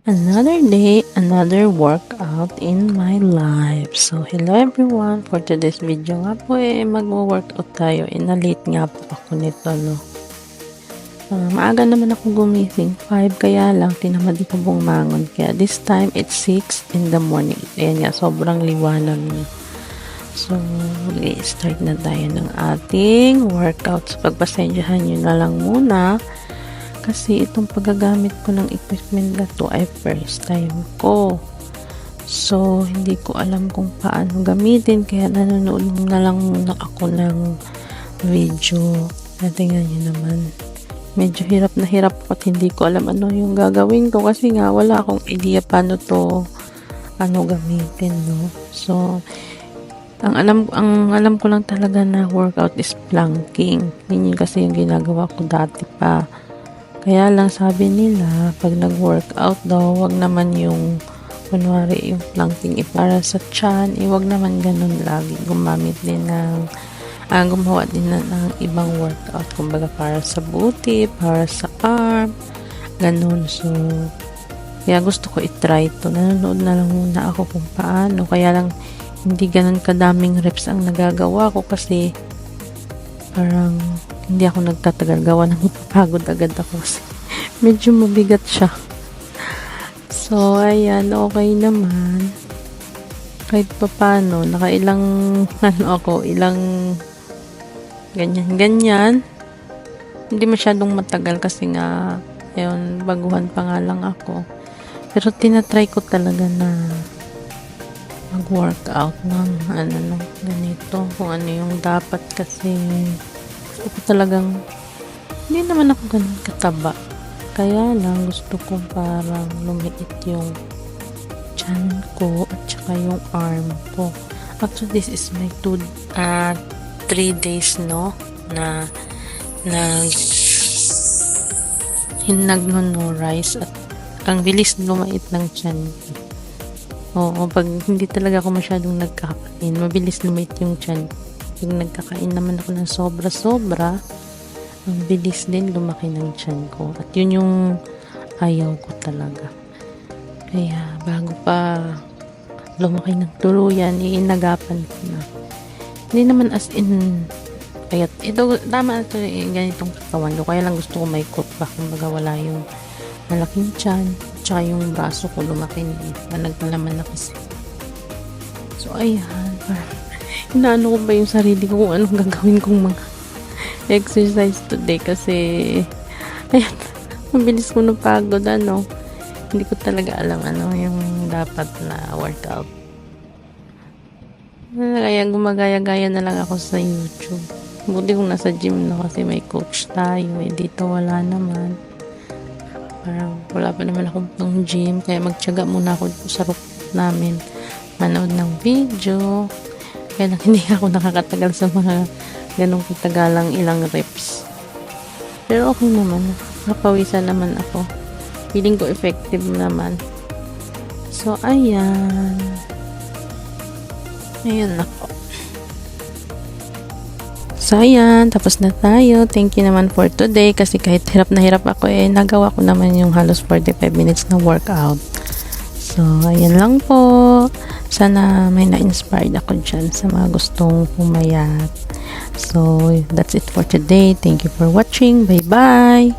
Another day, another workout in my life. So, hello everyone. For today's video nga po magwo-workout tayo. Na-late nga po ako nito, no. Maaga naman ako gumising, 5, kaya lang tinamad ko bumangon. Kaya this time, it's 6 in the morning. Ayan nga, sobrang liwanag na. So, start na tayo ng ating workout. So, pagpasensyahan nyo na lang muna. Kasi itong paggagamit ko ng equipment na to ay first time ko. So, hindi ko alam kung paano gamitin. Kaya nanonood na lang muna ako ng video. Tingnan nyo naman. Medyo hirap na hirap at hindi ko alam ano yung gagawin ko. Kasi nga wala akong idea paano to gamitin, no? So, ang alam ko lang talaga na workout is planking. Yun kasi yung ginagawa ko dati pa. Kaya lang sabi nila, pag nag-workout daw, wag naman yung, kunwari yung planking para sa tiyan, wag naman ganun lagi. Gumamit din ng, gumawa din ng ibang workout. Kumbaga para sa booty, para sa arm, ganun. So, kaya gusto ko itry to. Nanonood na lang muna ako kung paano. Kaya lang, hindi ganun kadaming reps ang nagagawa ko kasi parang hindi ako nagtatagal gawa ng mapapagod agad ako kasi medyo mabigat siya. So, ayan, okay naman. Kahit pa paano, nakailang, ilang ganyan. Hindi masyadong matagal kasi nga, ayun, baguhan pa nga lang ako. Pero tinatry ko talaga na mag-workout ng ganito, kung ano yung dapat kasi gusto ko talagang hindi naman ako ganun kataba, kaya lang gusto ko parang lumiit yung tiyan ko at saka yung arm ko. Actually, this is my 3 days, no, na nag-no-rice at ang bilis lumait ng tiyan ko. Oo, pag hindi talaga ako masyadong nagkakain, mabilis lumait yung tiyan. Pag nagkakain naman ako ng sobra-sobra, ang bilis din lumaki ng tiyan ko. At yun yung ayaw ko talaga. Kaya bago pa lumaki ng tuluyan, iinagapan ko na. Hindi naman as in, kaya ito, tama ito ganitong katawan ko. Kaya lang gusto ko may cook back. Kumbaga wala yung malaking tiyan. Tsaka yung braso ko lumaki na nagpalaman na kasi. So, ayan. Inaano ko ba yung sarili ko kung anong gagawin kong mga exercise today kasi ayan, mabilis ko napagod, hindi ko talaga alam yung dapat na workout. Kaya gumagaya-gaya na lang ako sa YouTube. Buti kung nasa gym na kasi may coach tayo, dito wala naman. Parang wala pa naman akong pang gym, kaya magtiyaga muna ako sa rooftop namin manood ng video. Kaya lang hindi ako nakakatagal sa mga ganong katagalang ilang reps. Pero okay naman. Napawisan naman ako. Feeling ko effective naman. So, ayan. Ayun na po. So, ayan. Tapos na tayo. Thank you naman for today. Kasi kahit hirap na hirap ako, nagawa ko naman yung halos 45 minutes na workout. So, ayan lang po. Sana may na-inspired ako dyan sa mga gustong pumayat. So, that's it for today. Thank you for watching. Bye-bye!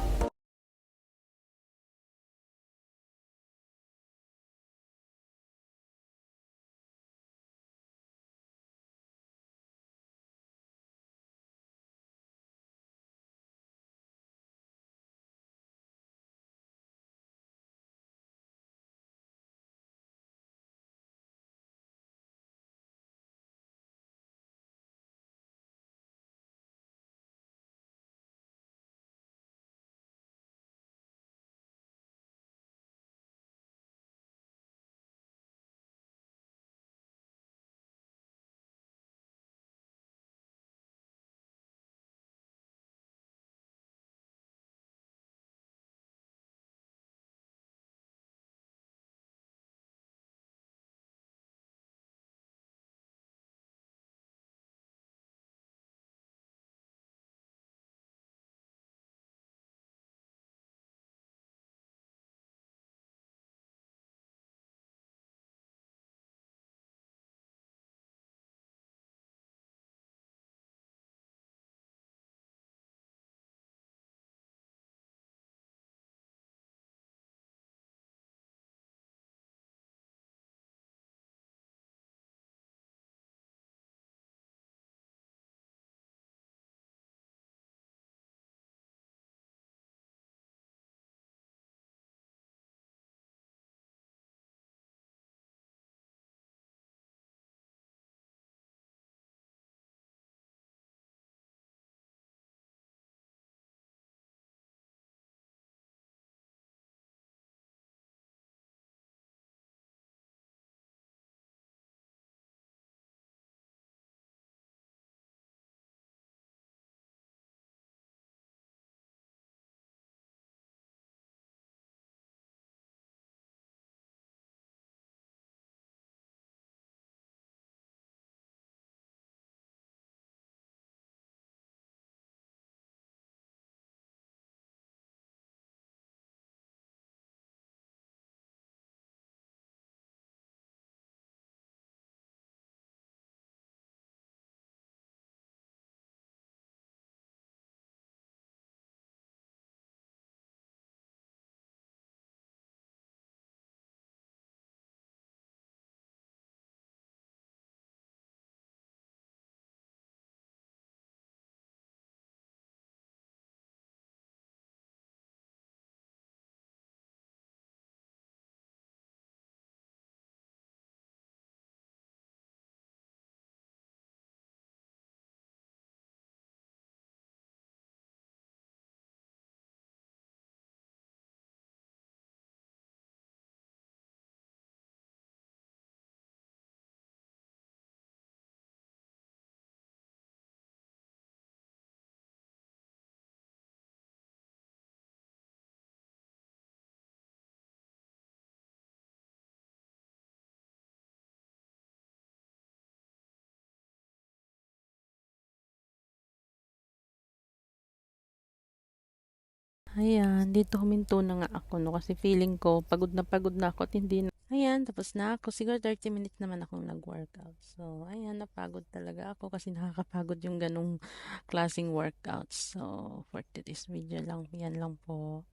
Ayan, dito huminto na nga ako, no, kasi feeling ko pagod na ako at hindi na. Ayan, tapos na ako. Siguro 30 minutes naman akong nag-workout. So, ayan, napagod talaga ako kasi nakakapagod yung ganong klaseng workouts. So, for today's video lang, yan lang po.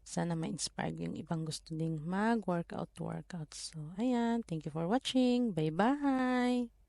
Sana ma-inspire yung ibang gusto ding mag-workout. So, ayan, thank you for watching. Bye-bye!